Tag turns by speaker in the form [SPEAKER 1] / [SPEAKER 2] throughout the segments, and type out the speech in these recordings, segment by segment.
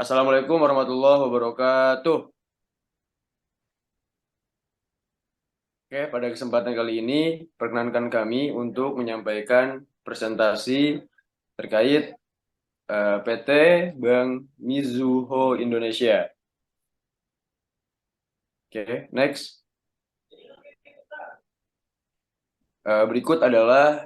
[SPEAKER 1] Assalamualaikum warahmatullahi wabarakatuh. Oke, pada kesempatan kali ini, perkenankan kami untuk menyampaikan presentasi terkait PT Bank Mizuho Indonesia. Oke, next. Berikut adalah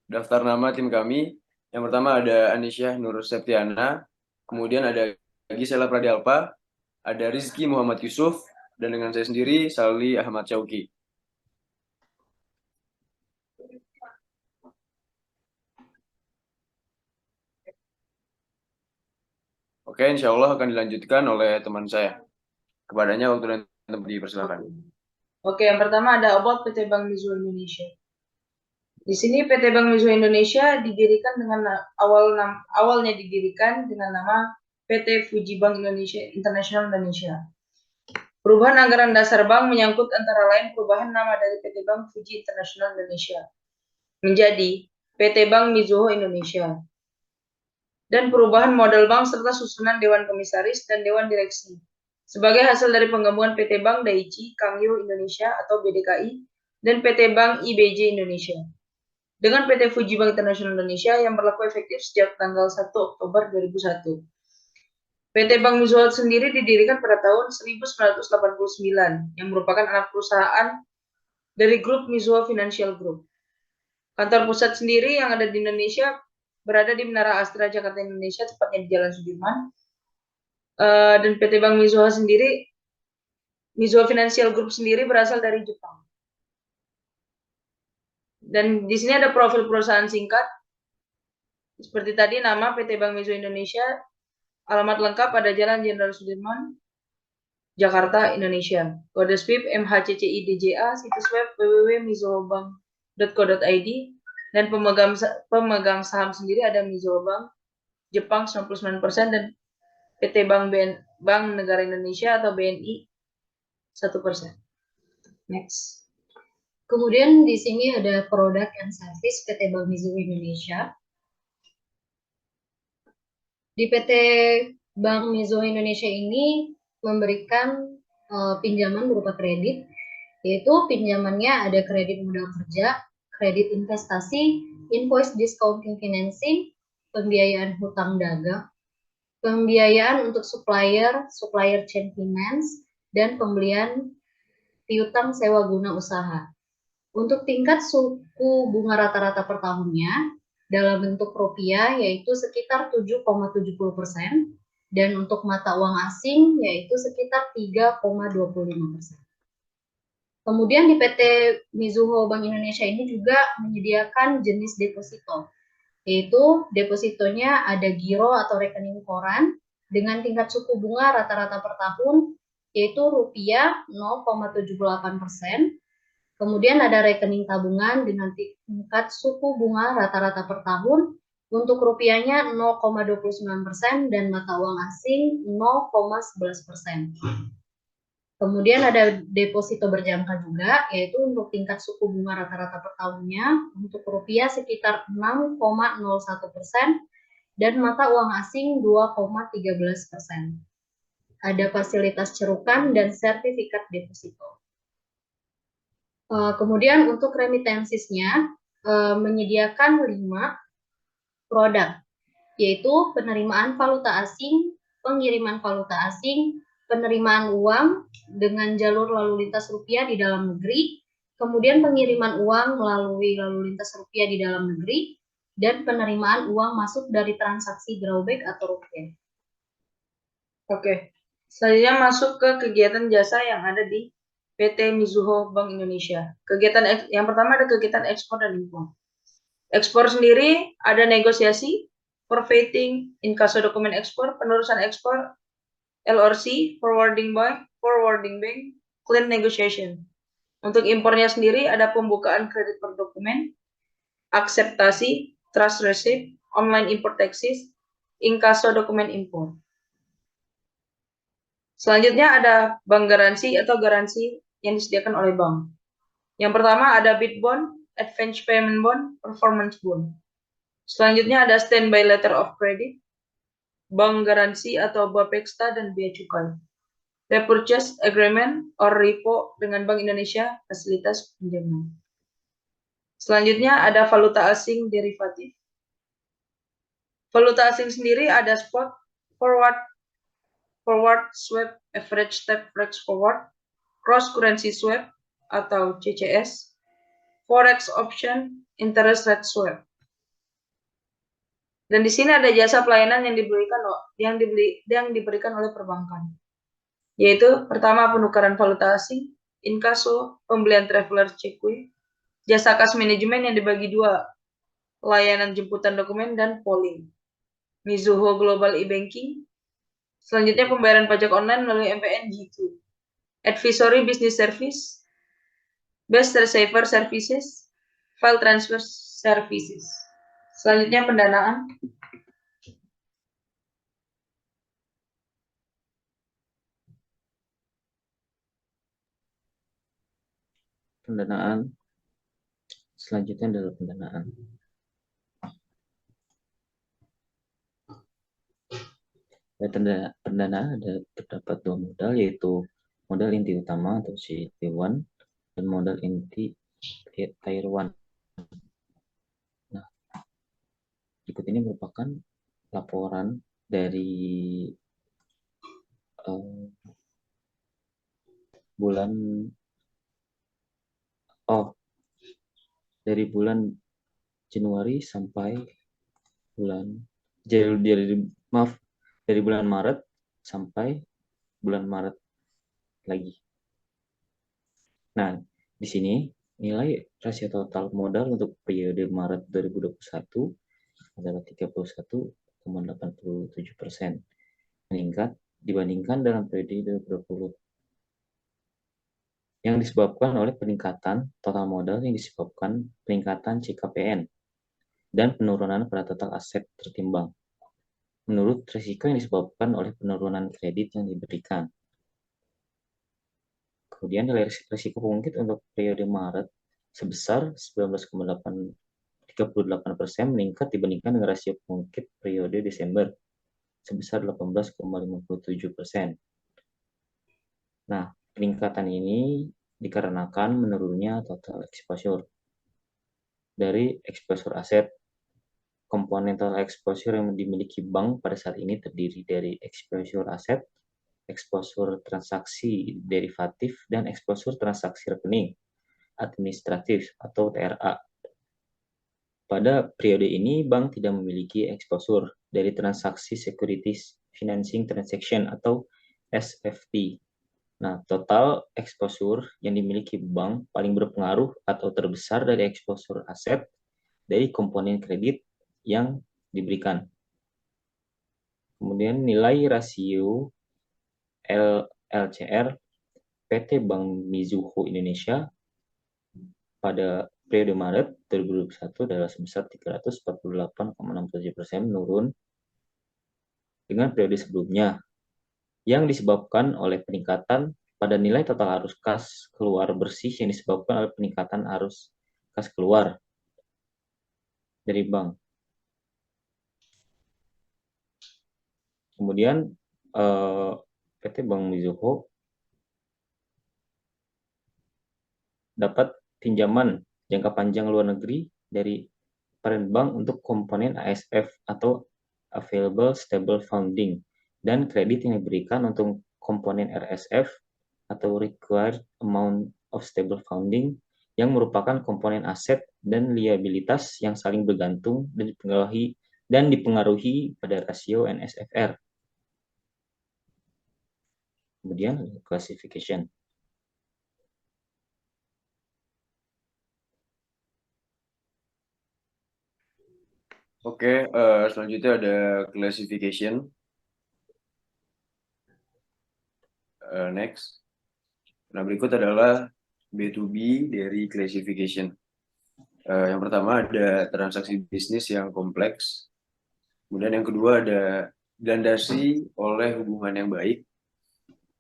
[SPEAKER 1] daftar nama tim kami. Yang pertama ada Anisyah Nur Septiana, kemudian ada Gisela Pradialpa, ada Rizky Muhammad Yusuf, dan dengan saya sendiri, Salli Ahmad Syauqi. Oke, insya Allah akan dilanjutkan oleh teman saya. Kepadanya waktu dan tempat dipersilakan.
[SPEAKER 2] Oke, yang pertama ada about PT Bank Mizuho Indonesia. Di sini PT Bank Mizuho Indonesia didirikan dengan awalnya didirikan dengan nama PT Fuji Bank Indonesia International Indonesia. Perubahan anggaran dasar bank menyangkut antara lain perubahan nama dari PT Bank Fuji International Indonesia menjadi PT Bank Mizuho Indonesia dan perubahan model bank serta susunan Dewan Komisaris dan Dewan Direksi sebagai hasil dari penggabungan PT Bank Daiichi Kangyo Indonesia atau BDKI dan PT Bank IBJ Indonesia dengan PT Fuji Bank International Indonesia yang berlaku efektif sejak tanggal 1 Oktober 2001. PT Bank Mizuho sendiri didirikan pada tahun 1989 yang merupakan anak perusahaan dari grup Mizuho Financial Group. Kantor pusat sendiri yang ada di Indonesia berada di Menara Astra Jakarta Indonesia, tepatnya di Jalan Sudirman. Dan PT Bank Mizuho sendiri, Mizuho Financial Group sendiri berasal dari Jepang. Dan di sini ada profil perusahaan singkat. Seperti tadi nama PT Bank Mizuho Indonesia, alamat lengkap pada Jalan Jenderal Sudirman, Jakarta, Indonesia. Kode SWIP MHCCIDJA, situs web www.mizuhobank.co.id, dan pemegang saham sendiri ada Mizuho Bank Jepang 99% dan PT Bank Negara Indonesia atau BNI 1%. Next.
[SPEAKER 3] Kemudian di sini ada produk and service PT Bank Mizuho Indonesia. Di PT Bank Mizuho Indonesia ini memberikan pinjaman berupa kredit, yaitu pinjamannya ada kredit modal kerja, kredit investasi, invoice discounting financing, pembiayaan hutang dagang, pembiayaan untuk supplier chain finance, dan pembelian piutang sewa guna usaha. Untuk tingkat suku bunga rata-rata per tahunnya dalam bentuk rupiah yaitu sekitar 7,70% dan untuk mata uang asing yaitu sekitar 3,25%. Kemudian di PT Mizuho Bank Indonesia ini juga menyediakan jenis deposito, yaitu depositonya ada giro atau rekening koran dengan tingkat suku bunga rata-rata per tahun yaitu rupiah 0,78%. Kemudian ada rekening tabungan dengan tingkat suku bunga rata-rata per tahun untuk rupiahnya 0,29% dan mata uang asing 0,11%. Kemudian ada deposito berjangka juga, yaitu untuk tingkat suku bunga rata-rata per tahunnya untuk rupiah sekitar 6,01% dan mata uang asing 2,13%. Ada fasilitas cerukan dan sertifikat deposito. Kemudian untuk remitensisnya menyediakan 5 produk, yaitu penerimaan valuta asing, pengiriman valuta asing, penerimaan uang dengan jalur lalu lintas rupiah di dalam negeri, kemudian pengiriman uang melalui lalu lintas rupiah di dalam negeri, dan penerimaan uang masuk dari transaksi drawback atau rupiah.
[SPEAKER 2] Oke, selanjutnya masuk ke kegiatan jasa yang ada di PT Mizuho Bank Indonesia. Kegiatan yang pertama ada kegiatan ekspor dan impor. Ekspor sendiri ada negosiasi, forfeiting, inkaso dokumen ekspor, penerusan ekspor, LRC, forwarding bank, clean negotiation. Untuk impornya sendiri ada pembukaan kredit per dokumen, akseptasi, trust receipt, online import taxes, inkaso dokumen impor. Selanjutnya ada bank garansi atau garansi yang disediakan oleh bank. Yang pertama ada bid bond, advance payment bond, performance bond. Selanjutnya ada standby letter of credit, bank garansi atau Bapexta dan bea cukai. Repurchase agreement or repo dengan Bank Indonesia, fasilitas pinjaman. Selanjutnya ada valuta asing derivatif. Valuta asing sendiri ada spot, forward swap, average step forex forward, cross currency swap atau CCS, forex option, interest rate swap. Dan di sini ada jasa pelayanan yang diberikan oleh perbankan, yaitu pertama penukaran valuta asing, inkaso, pembelian traveler cekui, jasa cash management yang dibagi dua, layanan jemputan dokumen dan polling, Mizuho Global e-banking, selanjutnya pembayaran pajak online melalui MPN G2, advisory business service, best receiver services, file transfer services. Selanjutnya pendanaan.
[SPEAKER 4] Pendanaan selanjutnya adalah pendanaan. Pendanaan terdapat dua modal, yaitu modal inti utama atau CET1 dan modal inti Tier 1. Nah, berikut ini merupakan laporan dari dari bulan Januari sampai dari bulan Maret sampai bulan Maret lagi. Nah, di sini nilai rasio total modal untuk periode Maret 2021 adalah 31,87%, meningkat dibandingkan dalam periode 2020, yang disebabkan oleh peningkatan total modal yang disebabkan peningkatan CKPN dan penurunan pada total aset tertimbang menurut risiko yang disebabkan oleh penurunan kredit yang diberikan. Kemudian nilai risiko pungkit untuk periode Maret sebesar 19,38% meningkat dibandingkan dengan rasio pungkit periode Desember sebesar 18,57%. Nah, peningkatan ini dikarenakan menurunnya total exposure. Dari exposure aset, komponen total exposure yang dimiliki bank pada saat ini terdiri dari exposure aset, exposure transaksi derivatif, dan exposure transaksi rekening administratif atau TRA. Pada periode ini, bank tidak memiliki exposure dari transaksi securities financing transaction atau SFT. Nah, total exposure yang dimiliki bank paling berpengaruh atau terbesar dari exposure aset dari komponen kredit yang diberikan. Kemudian nilai rasio LCR PT Bank Mizuho Indonesia pada periode Maret 2021 adalah sebesar 348,67%, menurun dengan periode sebelumnya, yang disebabkan oleh peningkatan pada nilai total arus kas keluar bersih yang disebabkan oleh peningkatan arus kas keluar dari bank. Kemudian PT Bank Mizuho dapat pinjaman jangka panjang luar negeri dari parent bank untuk komponen ASF atau Available Stable Funding dan kredit yang diberikan untuk komponen RSF atau Required Amount of Stable Funding yang merupakan komponen aset dan liabilitas yang saling bergantung dan dipengaruhi pada rasio NSFR. Kemudian classification.
[SPEAKER 1] Oke, selanjutnya ada classification. Next. Nah, berikut adalah B2B dari classification. Yang pertama ada transaksi bisnis yang kompleks. Kemudian yang kedua ada dilandasi oleh hubungan yang baik.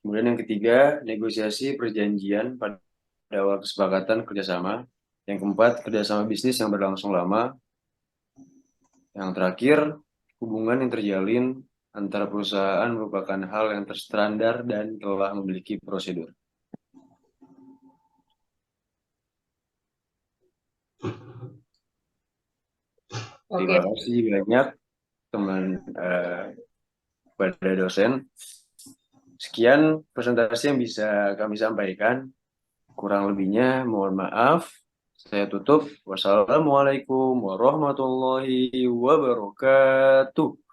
[SPEAKER 1] Kemudian yang ketiga, negosiasi perjanjian pada awal kesepakatan kerjasama. Yang keempat, kerjasama bisnis yang berlangsung lama. Yang terakhir, hubungan yang terjalin antara perusahaan merupakan hal yang terstandar dan telah memiliki prosedur. Terima
[SPEAKER 2] Oke,
[SPEAKER 1] kasih banyak teman pada dosen. Sekian presentasi yang bisa kami sampaikan. Kurang lebihnya mohon maaf. Saya tutup. Wassalamualaikum warahmatullahi wabarakatuh.